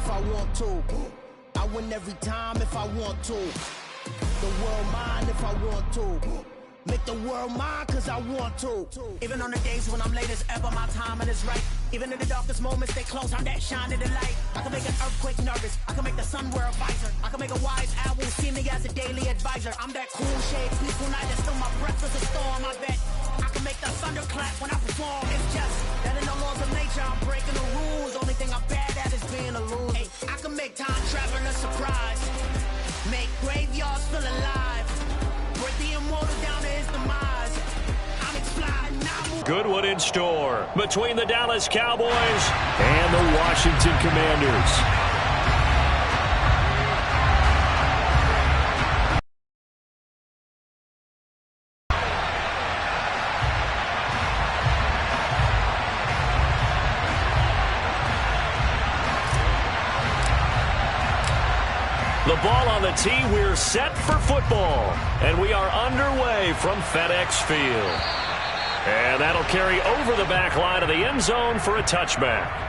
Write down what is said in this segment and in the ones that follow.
if I want to. I win every time if I want to. The world mine if I want to. Make the world mine cause I want to. Even on the days when I'm late as ever, my timing is right. Even in the darkest moments, stay close, I'm that shining the light. I can make an earthquake nervous, I can make the sun wear a visor. I can make a wise owl see me as a daily advisor. I'm that cool shade, peaceful night, and still my breath is a storm. I bet I can make the thunder clap when I perform. It's just that in the laws of nature, I'm breaking the rules. Only thing I'm bad at is being a loser. Hey, I can make time travel a surprise. Make graveyards feel alive. Break the immortal down to his demise. I'm exploding, now. Good one in store between the Dallas Cowboys and the Washington Commanders. The ball on the tee, we're set for football. And we are underway from FedEx Field. And that'll carry over the back line of the end zone for a touchback.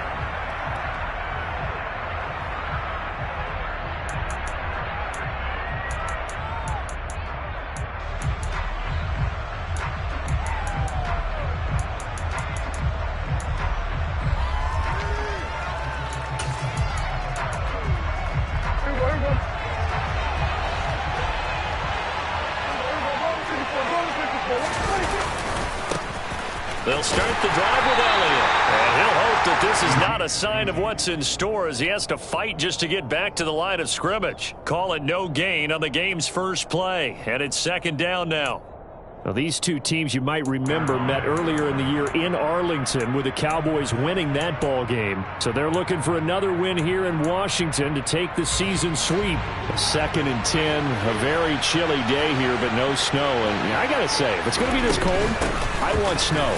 They'll start the drive with Elliott. And he'll hope that this is not a sign of what's in store as he has to fight just to get back to the line of scrimmage. Call it no gain on the game's first play. And it's second down now. Now, these two teams you might remember met earlier in the year in Arlington with the Cowboys winning that ball game. So they're looking for another win here in Washington to take the season sweep. 2nd and 10, a very chilly day here, but no snow. And I got to say, if it's going to be this cold, I want snow.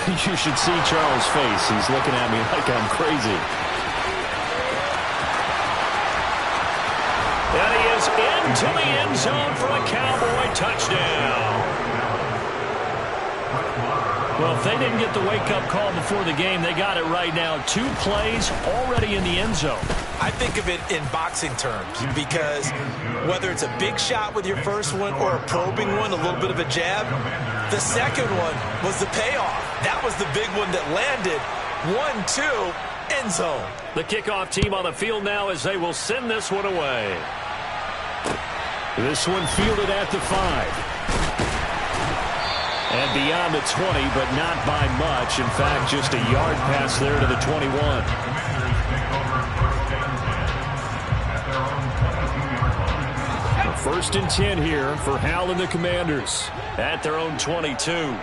You should see Charles' face. He's looking at me like I'm crazy. And he is into the end zone for a Cowboy touchdown. Well, if they didn't get the wake-up call before the game, they got it right now. 2 plays already in the end zone. I think of it in boxing terms because whether it's a big shot with your first one or a probing one, a little bit of a jab, the second one was the payoff. That was the big one that landed. 1-2, end zone. The kickoff team on the field now as they will send this one away. This one fielded at the 5. And beyond the 20, but not by much. In fact, just a yard pass there to the 21. First and 10 here for Hal and the Commanders at their own 22.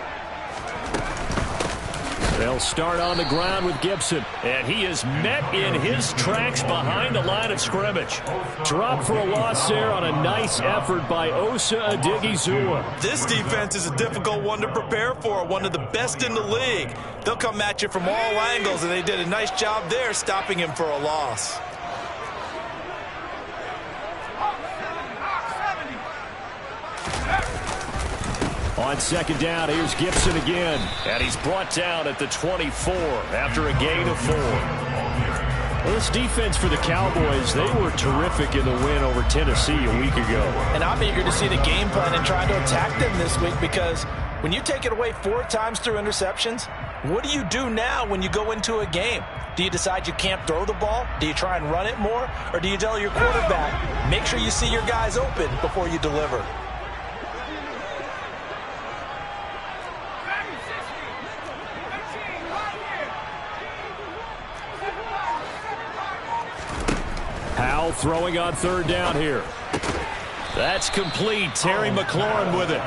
They'll start on the ground with Gibson, and he is met in his tracks behind the line of scrimmage. Drop for a loss there on a nice effort by Osa Odighizuwa. This defense is a difficult one to prepare for, one of the best in the league. They'll come at you from all angles, and they did a nice job there stopping him for a loss. On second down, here's Gibson again. And he's brought down at the 24 after a gain of 4. Well, this defense for the Cowboys, they were terrific in the win over Tennessee a week ago. And I'm eager to see the game plan and try to attack them this week because when you take it away 4 times through interceptions, what do you do now when you go into a game? Do you decide you can't throw the ball? Do you try and run it more? Or do you tell your quarterback, make sure you see your guys open before you deliver? Howell throwing on third down here. That's complete. Terry McLaurin with it.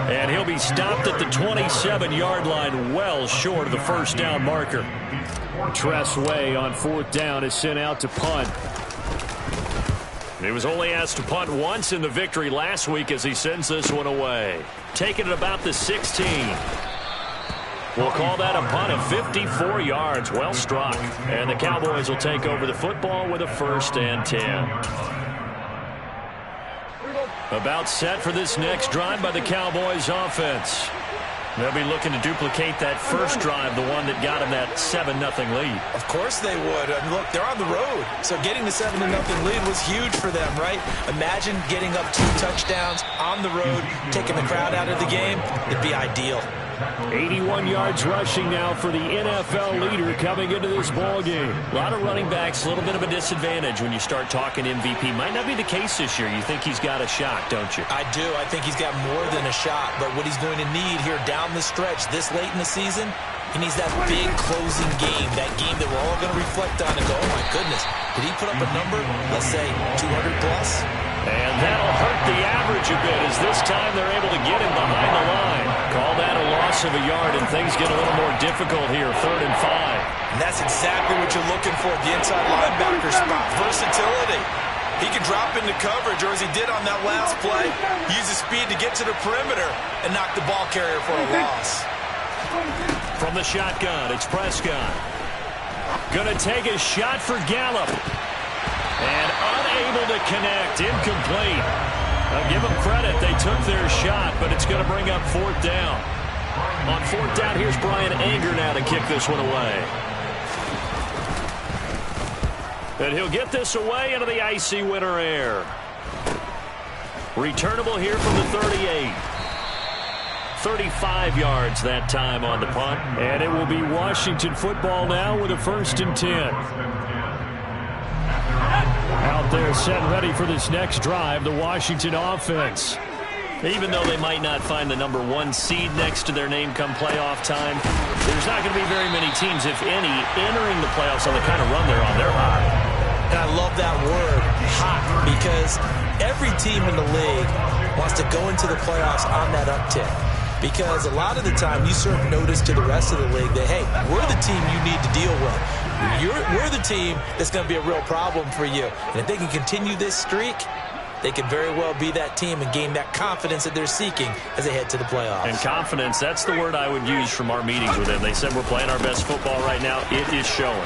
And he'll be stopped at the 27-yard line, well short of the first down marker. Tress Way on 4th down is sent out to punt. He was only asked to punt once in the victory last week as he sends this one away. Taking it about the 16. We'll call that a punt of 54 yards. Well struck. And the Cowboys will take over the football with a 1st and 10. About set for this next drive by the Cowboys offense. They'll be looking to duplicate that first drive, the one that got them that 7-0 lead. Of course they would. Look, they're on the road. So getting the 7-0 lead was huge for them, right? Imagine getting up 2 touchdowns on the road, taking the crowd out of the game. It'd be ideal. 81 yards rushing now for the NFL leader coming into this ball game. A lot of running backs, a little bit of a disadvantage when you start talking MVP. Might not be the case this year. You think he's got a shot, don't you? I do. I think he's got more than a shot. But what he's going to need here down the stretch this late in the season, he needs that big closing game, that game that we're all going to reflect on and go, oh, my goodness, did he put up a number, let's say 200 plus? And that'll hurt the average a bit as this time they're able to get him behind the line. Call that a loss of a yard, and things get a little more difficult here, 3rd and 5. And that's exactly what you're looking for at the inside linebacker spot, versatility. He can drop into coverage, or as he did on that last play, use his speed to get to the perimeter and knock the ball carrier for a loss. From the shotgun, it's Prescott. Gonna take a shot for Gallup. And unable to connect, incomplete. I'll give them credit, they took their shot, but it's going to bring up 4th down. On 4th down, here's Brian Anger now to kick this one away. And he'll get this away into the icy winter air. Returnable here from the 38. 35 yards that time on the punt. And it will be Washington football now with a 1st and 10. Out there set ready for this next drive, the Washington offense. Even though they might not find the number 1 seed next to their name come playoff time, there's not going to be very many teams, if any, entering the playoffs on the kind of run they're on. They're hot. And I love that word, hot, because every team in the league wants to go into the playoffs on that uptick. Because a lot of the time you serve notice to the rest of the league that, hey, we're the team you need to deal with. We're the team that's going to be a real problem for you. And if they can continue this streak, they could very well be that team and gain that confidence that they're seeking as they head to the playoffs. And confidence, that's the word I would use from our meetings with them. They said we're playing our best football right now. It is showing.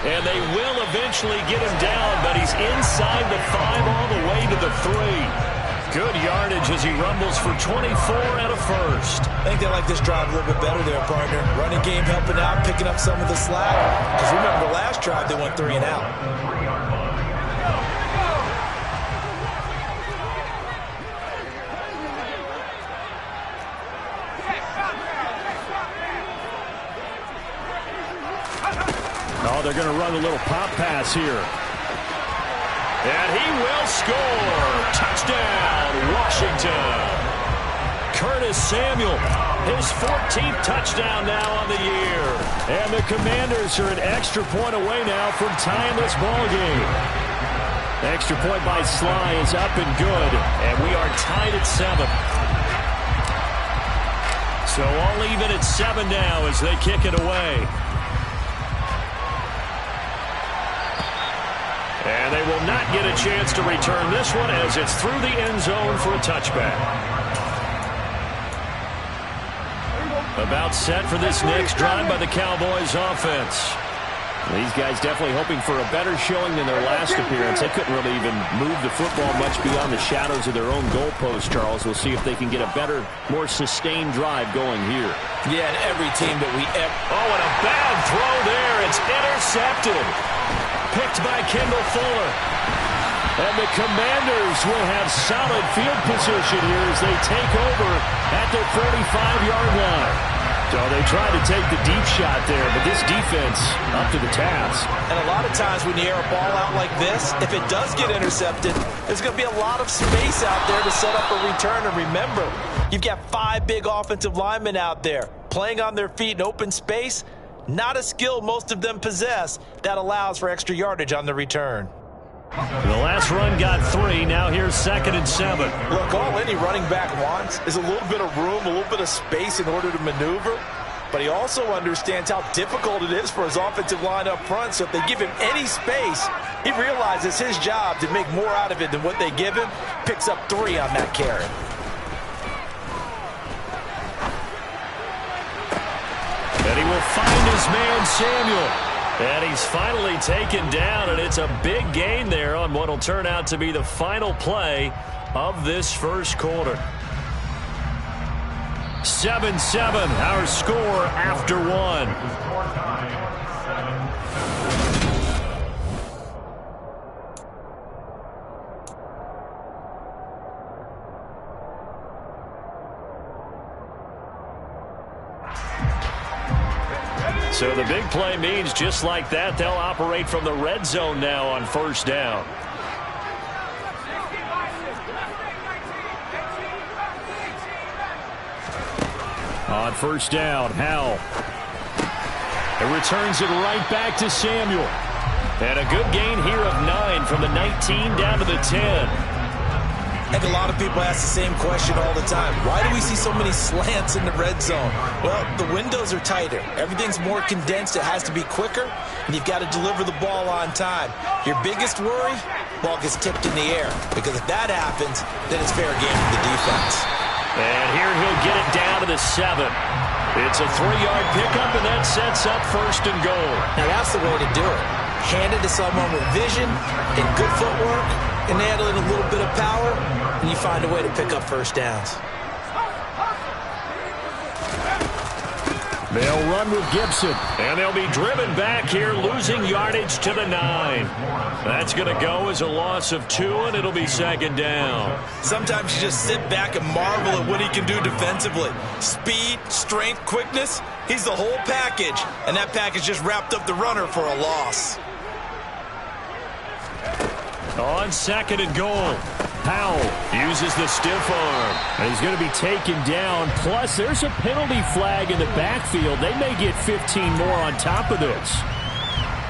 And they will eventually get him down, but he's inside the 5 all the way to the 3. Good yardage as he rumbles for 24 and a 1st. I think they like this drive a little bit better there, partner. Running game helping out, picking up some of the slack. Because remember the last drive, they went 3 and out. Oh, they're going to run a little pop pass here. And he will score. Touchdown, Washington. Curtis Samuel, his 14th touchdown now on the year. And the Commanders are an extra point away now from tying this ball game. Extra point by Sly is up and good. And we are tied at 7. So all even at 7 now as they kick it away. And they will not get a chance to return this one as it's through the end zone for a touchback. About set for this next drive by the Cowboys offense. These guys definitely hoping for a better showing than their last appearance. They couldn't really even move the football much beyond the shadows of their own goalpost, Charles. We'll see if they can get a better, more sustained drive going here. Yeah, and every team that we ever... Oh, and a bad throw there. It's intercepted. Picked by Kendall Fuller. And the Commanders will have solid field position here as they take over at their 45-yard line. So they tried to take the deep shot there, but this defense up to the task. And a lot of times when you air a ball out like this, if it does get intercepted, there's going to be a lot of space out there to set up a return. And remember, you've got 5 big offensive linemen out there playing on their feet in open space. Not a skill most of them possess that allows for extra yardage on the return. The last run got 3. Now here's 2nd and 7. Look, all any running back wants is a little bit of room, a little bit of space in order to maneuver. But he also understands how difficult it is for his offensive line up front. So if they give him any space, he realizes his job to make more out of it than what they give him. Picks up 3 on that carry. And he will find his man Samuel. And he's finally taken down, and it's a big gain there on what will turn out to be the final play of this first quarter. 7-7, our score after one. So the big play means just like that, they'll operate from the red zone now on first down. On first down, Howell. It returns it right back to Samuel. And a good gain here of 9 from the 19 down to the 10. I think a lot of people ask the same question all the time. Why do we see so many slants in the red zone? Well, the windows are tighter. Everything's more condensed. It has to be quicker, and you've got to deliver the ball on time. Your biggest worry, ball gets tipped in the air, because if that happens, then it's fair game for the defense. And here he'll get it down to the 7. It's a 3-yard pickup, and that sets up first and goal. Now, that's the way to do it. Hand it to someone with vision and good footwork, and add in a little bit of power, and you find a way to pick up first downs. They'll run with Gibson, and they'll be driven back here, losing yardage to the 9. That's going to go as a loss of 2, and it'll be second down. Sometimes you just sit back and marvel at what he can do defensively. Speed, strength, quickness, he's the whole package, and that package just wrapped up the runner for a loss. On second and goal, Howell uses the stiff arm. And he's going to be taken down. Plus, there's a penalty flag in the backfield. They may get 15 more on top of this.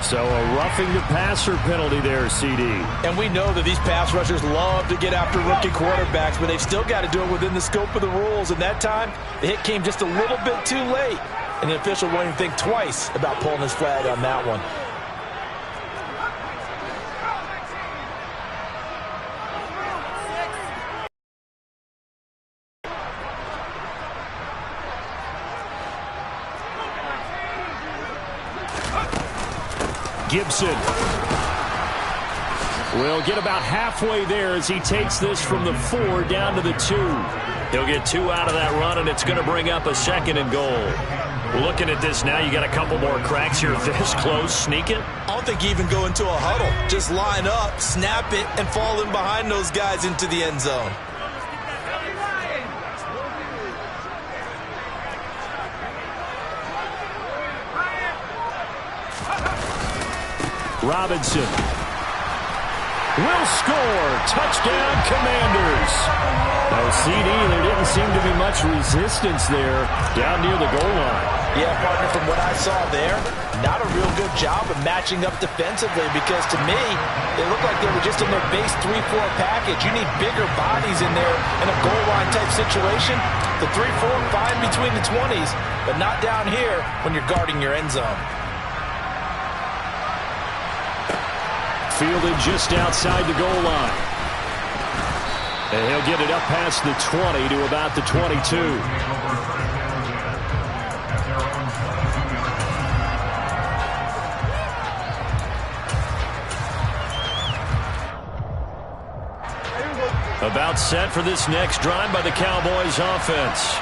So a roughing the passer penalty there, CD. And we know that these pass rushers love to get after rookie quarterbacks, but they've still got to do it within the scope of the rules. And that time, the hit came just a little bit too late. And the official won't even think twice about pulling his flag on that one. Gibson will get about halfway there as he takes this from the 4 down to the 2. He'll get 2 out of that run, and it's going to bring up a second and goal. Looking at this now, you got a couple more cracks here this close. Sneak it? I don't think you even go into a huddle. Just line up, snap it, and fall in behind those guys into the end zone. Robinson will score. Touchdown, Commanders. Oh, CD, there didn't seem to be much resistance there down near the goal line. Yeah, partner, from what I saw there, not a real good job of matching up defensively, because to me, they looked like they were just in their base 3-4 package. You need bigger bodies in there in a goal line type situation. The 3-4, fine between the 20s, but not down here when you're guarding your end zone. Fielded just outside the goal line. And he'll get it up past the 20 to about the 22. About set for this next drive by the Cowboys offense.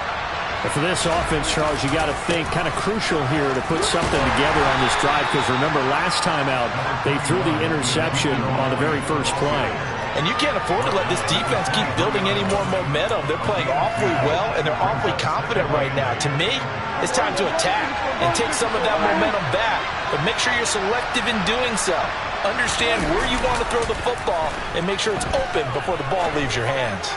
But for this offense, Charles, you got to think kind of crucial here to put something together on this drive, because remember, last time out, they threw the interception on the very first play. And you can't afford to let this defense keep building any more momentum. They're playing awfully well, and they're awfully confident right now. To me, it's time to attack and take some of that momentum back. But make sure you're selective in doing so. Understand where you want to throw the football and make sure it's open before the ball leaves your hands.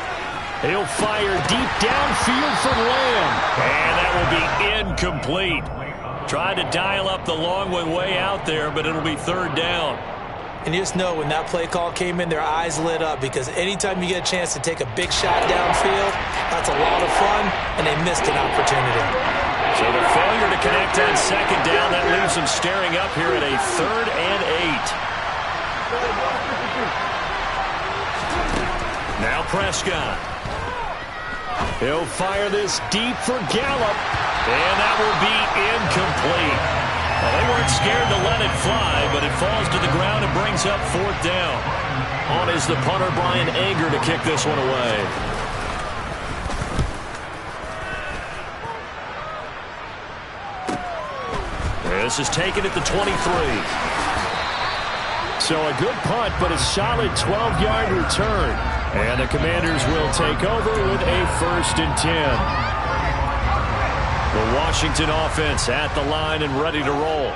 He'll fire deep downfield for Lamb. And that will be incomplete. Tried to dial up the long one way out there, but it'll be third down. And you just know when that play call came in, their eyes lit up, because anytime you get a chance to take a big shot downfield, that's a lot of fun, and they missed an opportunity. So the failure to connect on second down, that leaves them staring up here at a 3rd and 8. Now Prescott. He'll fire this deep for Gallup, and that will be incomplete. Well, they weren't scared to let it fly, but it falls to the ground and brings up 4th down. On is the punter, Brian Anger, to kick this one away. This is taken at the 23. So a good punt, but a solid 12-yard return. And the Commanders will take over with a 1st and 10. The Washington offense at the line and ready to roll.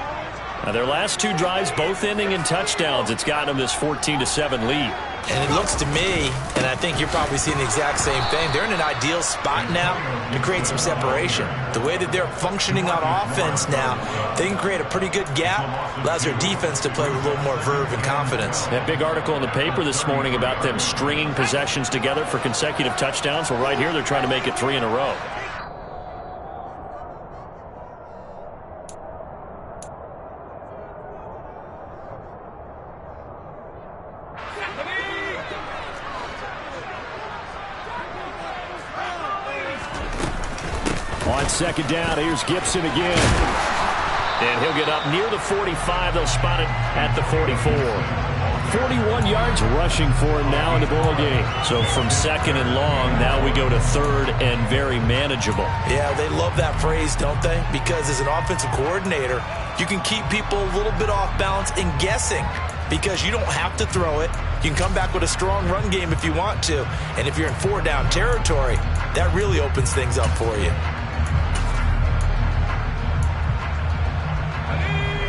Now their last 2 drives both ending in touchdowns. It's gotten them this 14-7 lead. And it looks to me, and I think you're probably seeing the exact same thing, they're in an ideal spot now to create some separation. The way that they're functioning on offense now, they can create a pretty good gap, allows their defense to play with a little more verve and confidence. That big article in the paper this morning about them stringing possessions together for consecutive touchdowns. Well, right here they're trying to make it 3 in a row. On 2nd down, here's Gibson again. And he'll get up near the 45. They'll spot it at the 44. 41 yards rushing for him now in the ball game. So from 2nd and long, now we go to 3rd and very manageable. Yeah, they love that phrase, don't they? Because as an offensive coordinator, you can keep people a little bit off balance and guessing. Because you don't have to throw it. You can come back with a strong run game if you want to. And if you're in 4-down territory, that really opens things up for you.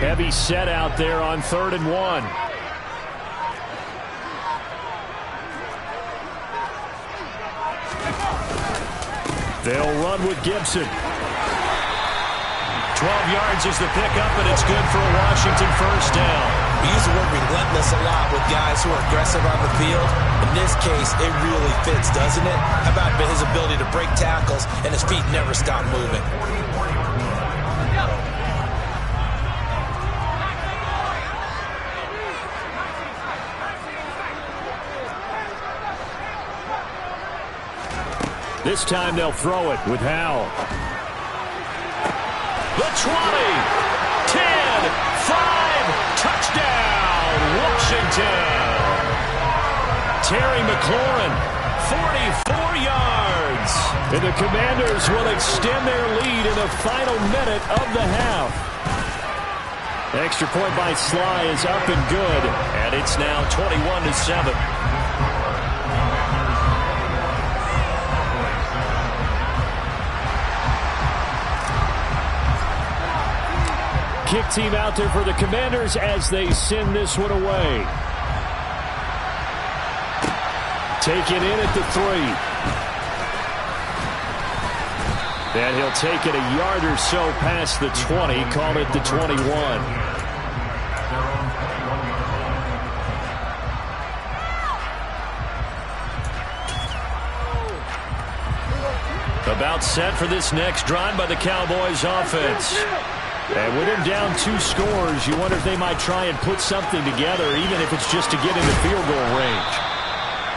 Heavy set out there on 3rd and 1. They'll run with Gibson. 12 yards is the pickup, and it's good for a Washington 1st down. We use the word relentless a lot with guys who are aggressive on the field. In this case, it really fits, doesn't it? How about his ability to break tackles and his feet never stop moving? This time they'll throw it with Howell. The 20, 10, 5, touchdown, Washington. Terry McLaurin, 44 yards. And the Commanders will extend their lead in the final minute of the half. Extra point by Sly is up and good, and it's now 21-7. Kick team out there for the Commanders as they send this one away. Taken in at the 3. And he'll take it a yard or so past the 20, call it the 21. About set for this next drive by the Cowboys offense. And with him down 2 scores, you wonder if they might try and put something together, even if it's just to get into field goal range.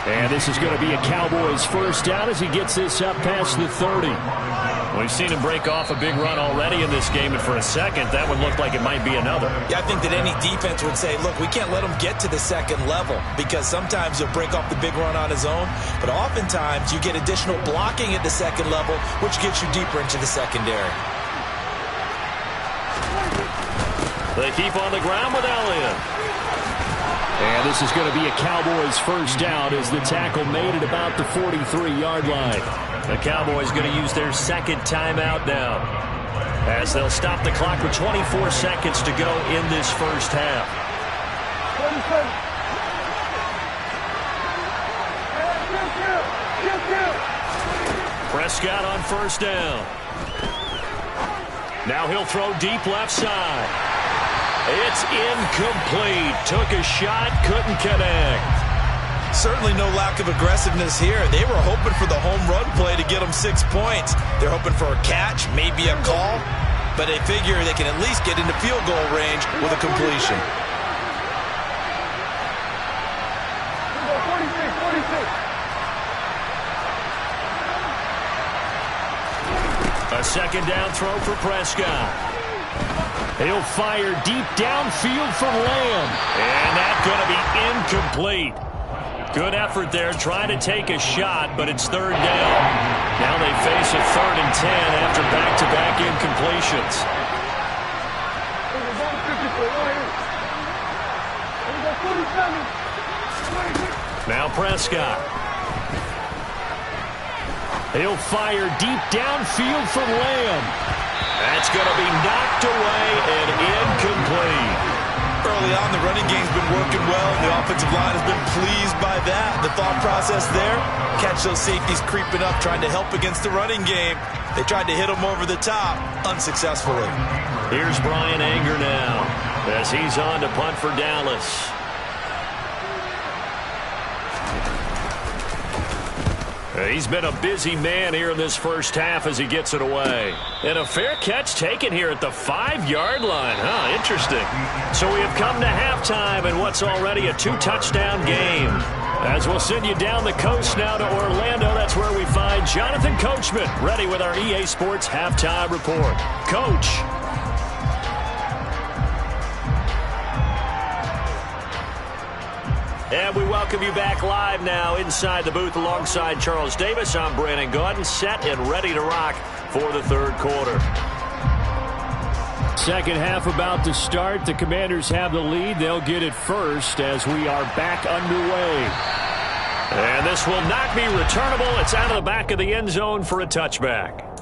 And this is going to be a Cowboys 1st down as he gets this up past the 30. We've seen him break off a big run already in this game, and for a second, that would look like it might be another. Yeah, I think that any defense would say, look, we can't let him get to the 2nd level, because sometimes he'll break off the big run on his own, but oftentimes you get additional blocking at the 2nd level, which gets you deeper into the secondary. They keep on the ground with Elliott. And this is going to be a Cowboys 1st down as the tackle made at about the 43-yard line. The Cowboys going to use their 2nd timeout now, as they'll stop the clock with 24 seconds to go in this 1st half. Prescott on 1st down. Now he'll throw deep left side. It's incomplete. Took a shot, couldn't connect. Certainly no lack of aggressiveness here. They were hoping for the home run play to get them 6 points. They're hoping for a catch, maybe a call, but they figure they can at least get into field goal range with a completion. A 2nd down throw for Prescott. He'll fire deep downfield for Lamb. And that's going to be incomplete. Good effort there, trying to take a shot, but it's third down. Now they face a 3rd and 10 after back-to-back incompletions. Now Prescott. He'll fire deep downfield from Lamb. That's going to be knocked away and incomplete. Early on, the running game's been working well. The offensive line has been pleased by that. The thought process there, catch those safeties creeping up, trying to help against the running game. They tried to hit them over the top, unsuccessfully. Here's Brian Anger now as he's on to punt for Dallas. He's been a busy man here in this first half as he gets it away. And a fair catch taken here at the 5-yard line. Huh, interesting. So we have come to halftime in what's already a 2-touchdown game. As we'll send you down the coast now to Orlando, that's where we find Jonathan Coachman, ready with our EA Sports Halftime Report. Coach. And we welcome you back live now inside the booth alongside Charles Davis. I'm Brandon Gaudin, set and ready to rock for the third quarter. Second half about to start. The Commanders have the lead. They'll get it first as we are back underway. And this will not be returnable. It's out of the back of the end zone for a touchback.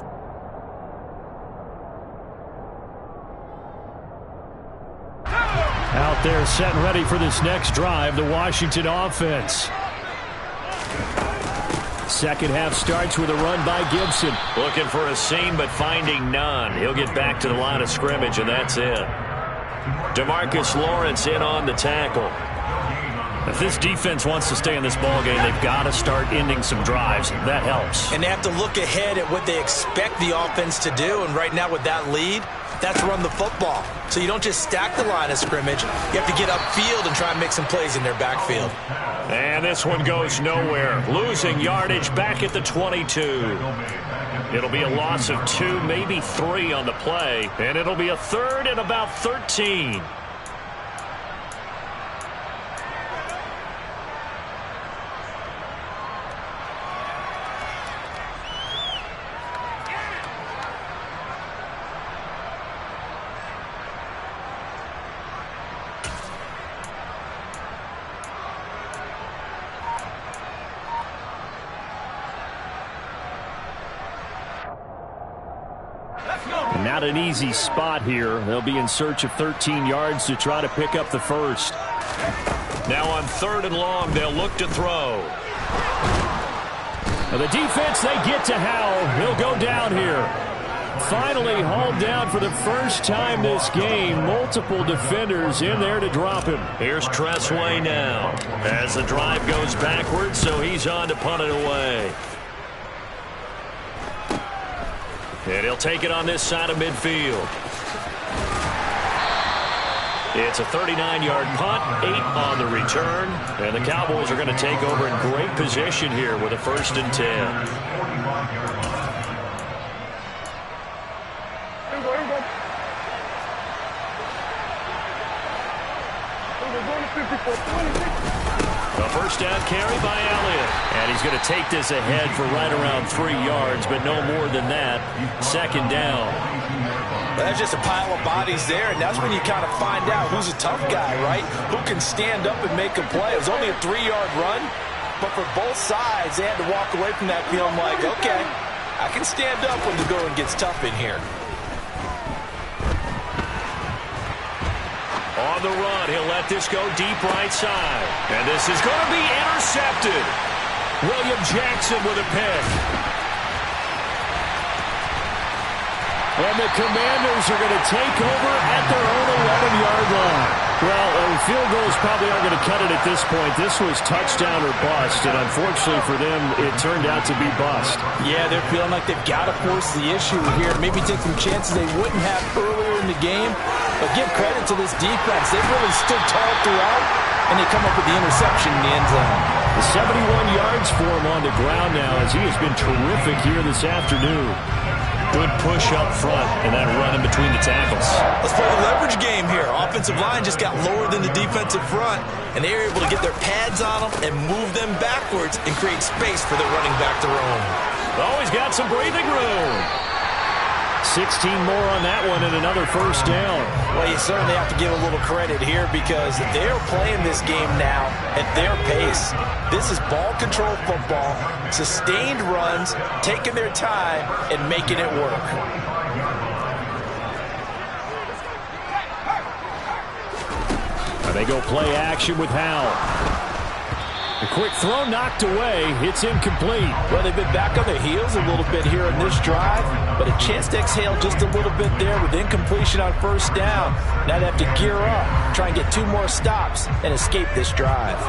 Out there set and ready for this next drive, the Washington offense. Second half starts with a run by Gibson. Looking for a seam, but finding none. He'll get back to the line of scrimmage, and that's it. DeMarcus Lawrence in on the tackle. If this defense wants to stay in this ballgame, they've got to start ending some drives. That helps. And they have to look ahead at what they expect the offense to do, and right now with that lead, that's run the football. So you don't just stack the line of scrimmage. You have to get upfield and try and make some plays in their backfield. And this one goes nowhere. Losing yardage back at the 22. It'll be a loss of 2, maybe 3 on the play. And it'll be a 3rd and about 13. Not an easy spot here. They'll be in search of 13 yards to try to pick up the first. Now on 3rd and long, they'll look to throw. Now the defense, they get to Howell. He'll go down here. Finally hauled down for the first time this game. Multiple defenders in there to drop him. Here's Tressway now as the drive goes backwards, so he's on to punt it away. And he'll take it on this side of midfield. It's a 39-yard punt, 8 on the return. And the Cowboys are going to take over in great position here with a 1st and 10. A first down carry by Elliott. And he's going to take this ahead for right around 3 yards, but no more than that. 2nd down. Well, that's just a pile of bodies there, and that's when you kind of find out who's a tough guy, right? Who can stand up and make a play. It was only a 3-yard run, but for both sides, they had to walk away from that feeling like, okay, I can stand up when the going gets tough in here. On the run, he'll let this go deep right side. And this is going to be intercepted. William Jackson with a pick. And the Commanders are going to take over at their own 11-yard line. Well, field goals probably aren't going to cut it at this point. This was touchdown or bust, and unfortunately for them, it turned out to be bust. Yeah, they're feeling like they've got to force the issue here. Maybe take some chances they wouldn't have earlier in the game. But give credit to this defense. They've really stood tall throughout, and they come up with the interception in the end zone. The 71 yards for him on the ground now as he has been terrific here this afternoon. Good push up front and that run in between the tackles. Let's play the leverage game here. offensive line just got lower than the defensive front, and they were able to get their pads on them and move them backwards and create space for their running back to roam. Oh, he's got some breathing room. 16 more on that one and another first down. Well, you certainly have to give a little credit here because they're playing this game now at their pace. This is ball control football, sustained runs, taking their time and making it work. They go play action with Howell. A quick throw knocked away. It's incomplete. Well, they've been back on their heels a little bit here in this drive, but a chance to exhale just a little bit there with incompletion on first down. Now they have to gear up, try and get 2 more stops, and escape this drive.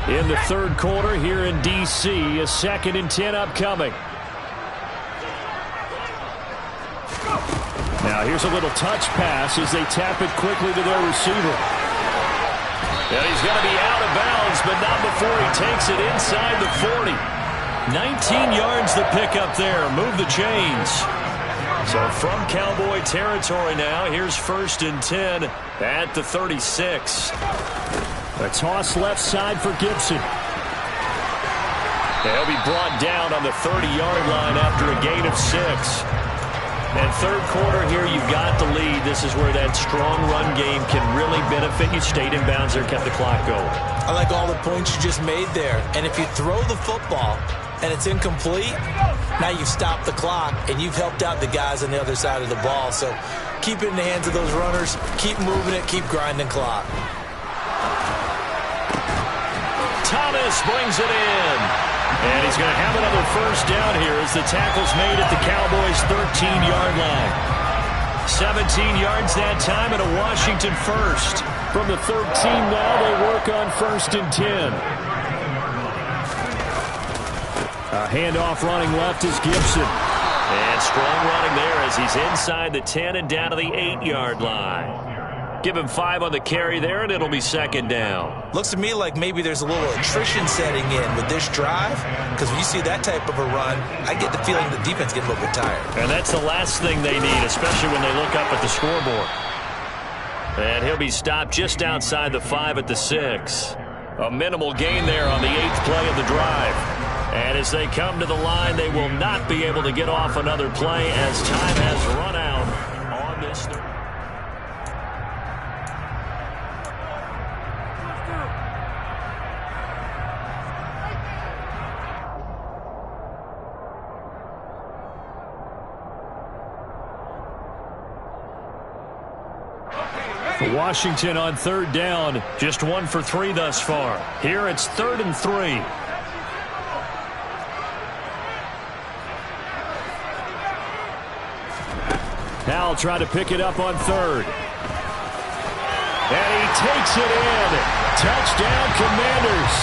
In the third quarter here in D.C., a 2nd and 10 upcoming. Now here's a little touch pass as they tap it quickly to their receiver. And he's going to be out of bounds, but not before he takes it inside the 40. 19 yards to pick up there. Move the chains. So from Cowboy territory now, here's 1st and 10 at the 36. A toss left side for Gibson. He'll be brought down on the 30-yard line after a gain of 6. And third quarter here, you've got the lead. This is where that strong run game can really benefit you. Stayed in bounds there, kept the clock going. I like all the points you just made there. And if you throw the football and it's incomplete, now you've stopped the clock and you've helped out the guys on the other side of the ball. So keep it in the hands of those runners. Keep moving it. Keep grinding clock. Thomas brings it in. And he's going to have another first down here as the tackle's made at the Cowboys' 13-yard line. 17 yards that time and a Washington first. From the 13 now, they work on 1st and 10. A handoff running left is Gibson. And strong running there as he's inside the 10 and down to the 8-yard line. Give him 5 on the carry there, and it'll be 2nd down. Looks to me like maybe there's a little attrition setting in with this drive, because when you see that type of a run, I get the feeling the defense gets a little bit tired. And that's the last thing they need, especially when they look up at the scoreboard. And he'll be stopped just outside the 5 at the 6. A minimal gain there on the 8th play of the drive. And as they come to the line, they will not be able to get off another play as time has run out on this. Washington on 3rd down, just 1 for 3 thus far. Here it's 3rd and 3. Howell trying to pick it up on 3rd. And he takes it in. Touchdown, Commanders.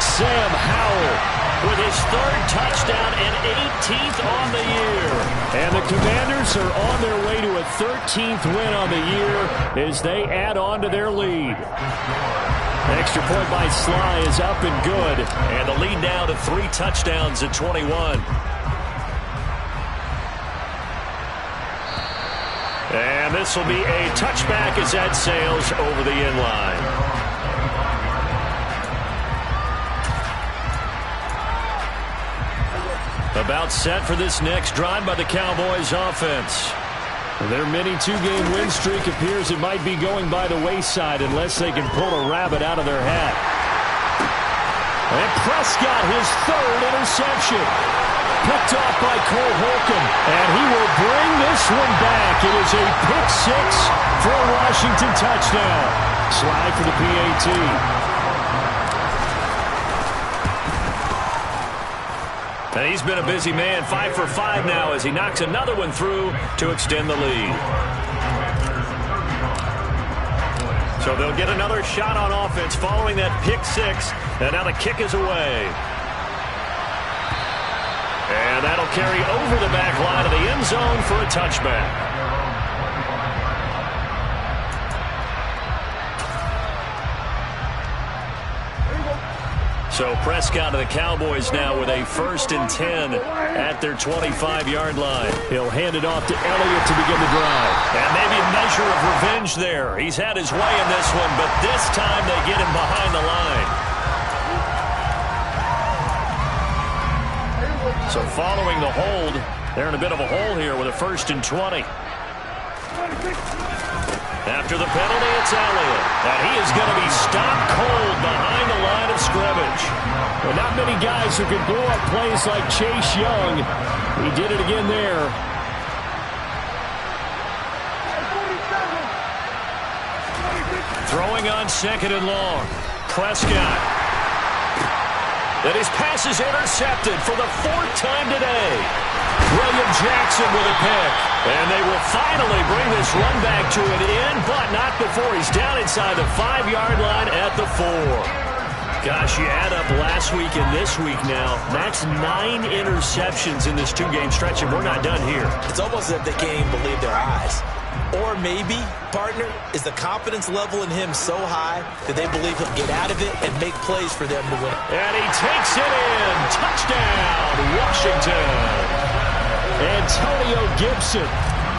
Sam Howell with his 3rd touchdown and 18th on the year. And the Commanders are on their way to a 13th win on the year as they add on to their lead. Extra point by Sly is up and good. And the lead now to 3 touchdowns at 21. And this will be a touchback as that sails over the end line. About set for this next drive by the Cowboys offense. Their mini 2-game win streak appears it might be going by the wayside unless they can pull a rabbit out of their hat. And Prescott, his 3rd interception. Picked off by Cole Holcomb. And he will bring this one back. It is a pick 6 for a Washington touchdown. Slide for the PAT. And he's been a busy man, 5 for 5 now as he knocks another one through to extend the lead. So they'll get another shot on offense following that pick 6. And now the kick is away. And that'll carry over the back line of the end zone for a touchback. So Prescott of the Cowboys now with a 1st and 10 at their 25-yard line. He'll hand it off to Elliott to begin the drive. And maybe a measure of revenge there. He's had his way in this one, but this time they get him behind the line. So following the hold, they're in a bit of a hole here with a 1st and 20. After the penalty, it's Elliott. And he is going to be stopped cold behind the line of scrimmage. Well, not many guys who can blow up plays like Chase Young. He did it again there. Throwing on 2nd and long. Prescott. And his pass is intercepted for the 4th time today. William Jackson with a pick. And they will finally bring this run back to an end, but not before he's down inside the 5-yard line at the 4. Gosh, you add up last week and this week now. That's 9 interceptions in this 2-game stretch, and we're not done here. It's almost as if they can't even believe their eyes. Or maybe, partner, is the confidence level in him so high that they believe he'll get out of it and make plays for them to win. And he takes it in. Touchdown, Washington. Antonio Gibson,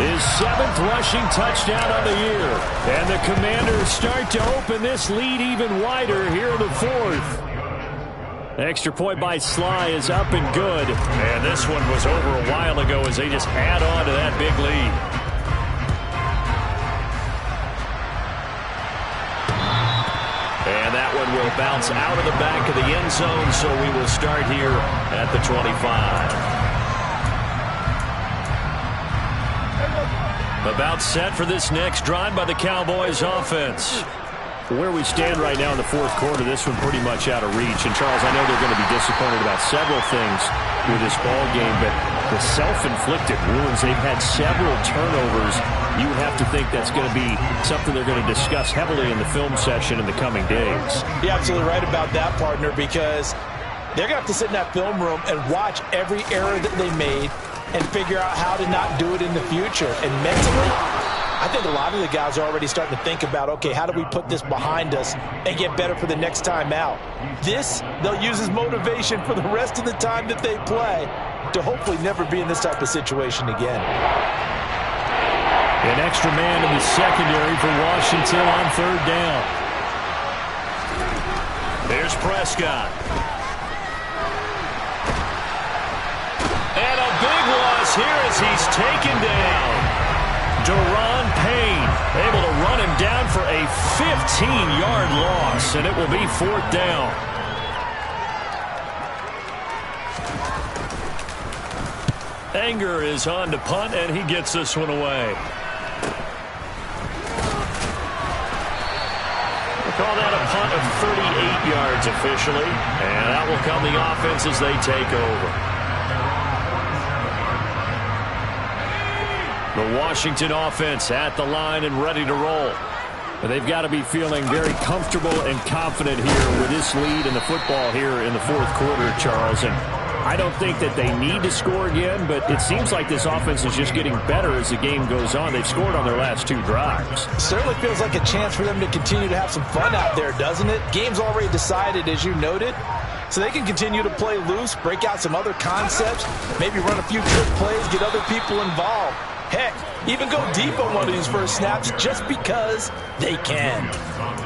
his 7th rushing touchdown on the year. And the Commanders start to open this lead even wider here in the 4th. Extra point by Sly is up and good. And this one was over a while ago as they just add on to that big lead. And that one will bounce out of the back of the end zone, so we will start here at the 25. About set for this next drive by the Cowboys offense. Where we stand right now in the 4th quarter, this one pretty much out of reach. And, Charles, I know they're going to be disappointed about several things with this ball game, but the self-inflicted wounds, they've had several turnovers. You have to think that's going to be something they're going to discuss heavily in the film session in the coming days. You're absolutely right about that, partner, because they're going to have to sit in that film room and watch every error that they made and figure out how to not do it in the future. And mentally, I think a lot of the guys are already starting to think about, okay, how do we put this behind us and get better for the next time out? This, they'll use as motivation for the rest of the time that they play to hopefully never be in this type of situation again. An extra man in the secondary for Washington on 3rd down. There's Prescott. And a big loss here as he's taken down. Deron Payne able to run him down for a 15-yard loss, and it will be 4th down. Anger is on to punt, and he gets this one away. We'll call that a punt of 38 yards officially, and that will come the offense as they take over. The Washington offense at the line and ready to roll. But they've got to be feeling very comfortable and confident here with this lead in the football here in the 4th quarter, Charles. And I don't think that they need to score again, but it seems like this offense is just getting better as the game goes on. They've scored on their last 2 drives. Certainly feels like a chance for them to continue to have some fun out there, doesn't it? Game's already decided, as you noted. So they can continue to play loose, break out some other concepts, maybe run a few trick plays, get other people involved. Heck, even go deep on one of these first snaps just because they can.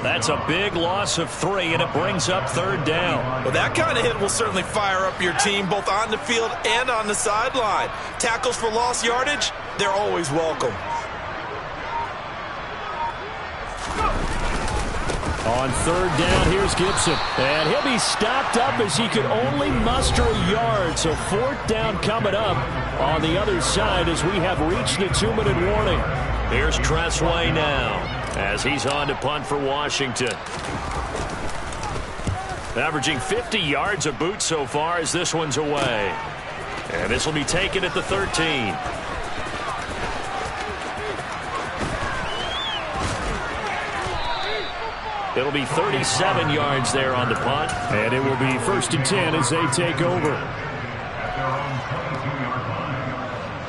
That's a big loss of 3, and it brings up 3rd down. Well, that kind of hit will certainly fire up your team both on the field and on the sideline. Tackles for lost yardage, they're always welcome. On 3rd down, here's Gibson. And he'll be stopped up as he could only muster a yard. So 4th down coming up on the other side as we have reached the 2-minute warning. Here's Tressway now as he's on to punt for Washington. Averaging 50 yards a boot so far as this one's away. And this will be taken at the 13. It'll be 37 yards there on the punt. And it will be 1st and 10 as they take over.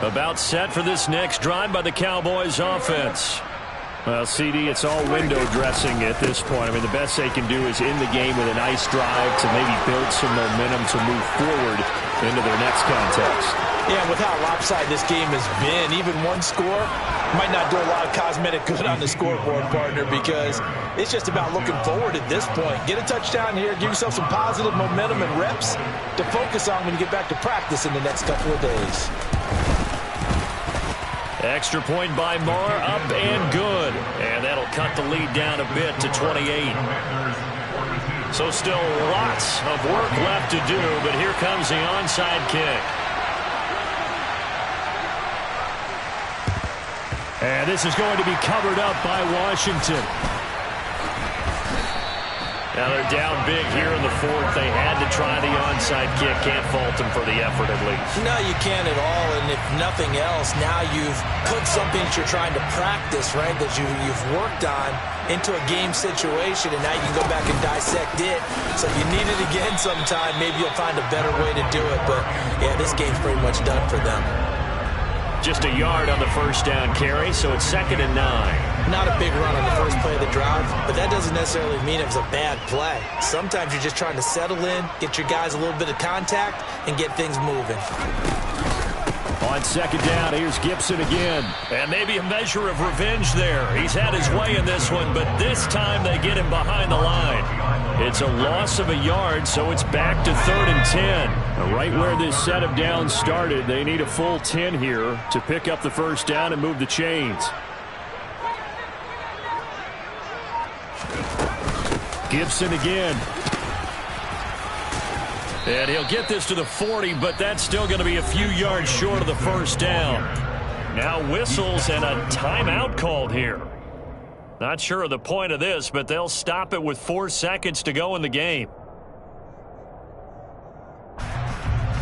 About set for this next drive by the Cowboys offense. Well, CD, it's all window dressing at this point. I mean, the best they can do is in the game with a nice drive to maybe build some momentum to move forward into their next contest. Yeah, with how lopsided this game has been, even one score might not do a lot of cosmetic good on the scoreboard, partner, because it's just about looking forward at this point. Get a touchdown here, give yourself some positive momentum and reps to focus on when you get back to practice in the next couple of days. Extra point by Marr, up and good. And that'll cut the lead down a bit to 28. So still lots of work left to do, but here comes the onside kick. And this is going to be covered up by Washington. Now they're down big here in the fourth. They had to try the onside kick. Can't fault them for the effort at least. No, you can't at all. And if nothing else, now you've put something that you're trying to practice, right, that you've worked on into a game situation, and now you can go back and dissect it. So if you need it again sometime, maybe you'll find a better way to do it. But, yeah, this game's pretty much done for them. Just a yard on the first down carry, so it's 2nd and 9. Not a big run on the first play of the drive, but that doesn't necessarily mean it was a bad play. Sometimes you're just trying to settle in, get your guys a little bit of contact, and get things moving. On 2nd down, here's Gibson again. And maybe a measure of revenge there. He's had his way in this one, but this time they get him behind the line. It's a loss of a yard, so it's back to 3rd and 10. Right where this set of downs started, they need a full 10 here to pick up the first down and move the chains. Gibson again. And he'll get this to the 40, but that's still going to be a few yards short of the first down. Now whistles and a timeout called here. Not sure of the point of this, but they'll stop it with 4 seconds to go in the game.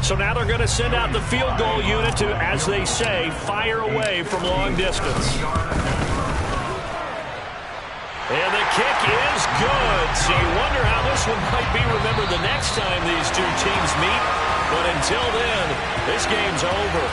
So now they're going to send out the field goal unit to, as they say, fire away from long distance. And the kick is good. So you wonder how this one might be remembered the next time these two teams meet. But until then, this game's over.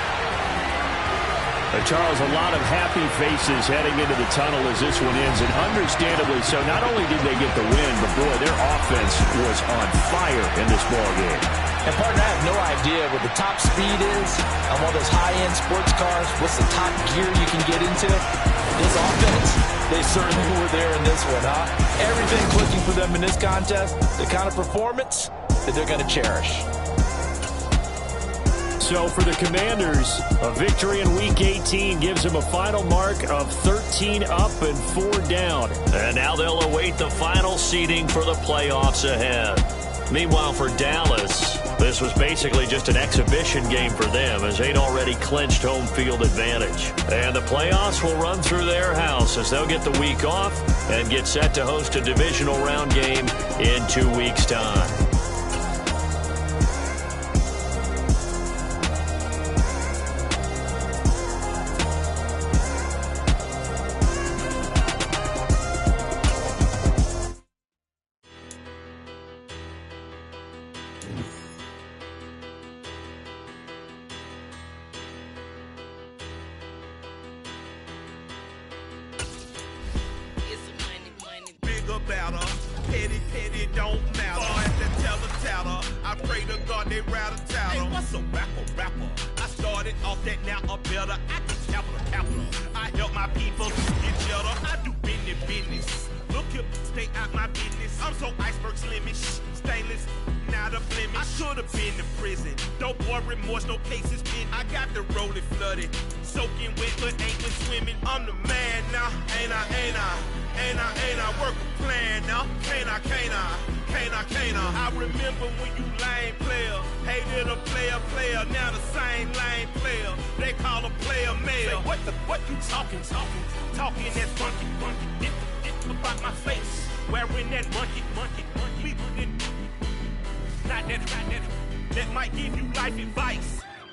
Charles, a lot of happy faces heading into the tunnel as this one ends, and understandably so. Not only did they get the win, but boy, their offense was on fire in this ballgame. And partner, I have no idea what the top speed is on one of those high-end sports cars. What's the top gear you can get into? This offense, they certainly were there in this one, huh? Everything clicking for them in this contest, the kind of performance that they're going to cherish. So for the Commanders, a victory in Week 18 gives them a final mark of 13 up and 4 down. And now they'll await the final seeding for the playoffs ahead. Meanwhile, for Dallas, this was basically just an exhibition game for them as they'd already clinched home field advantage. And the playoffs will run through their house as they'll get the week off and get set to host a divisional round game in 2 weeks' time.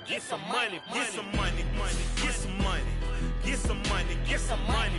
Get some money, get some money, get some money, get some money, get some money.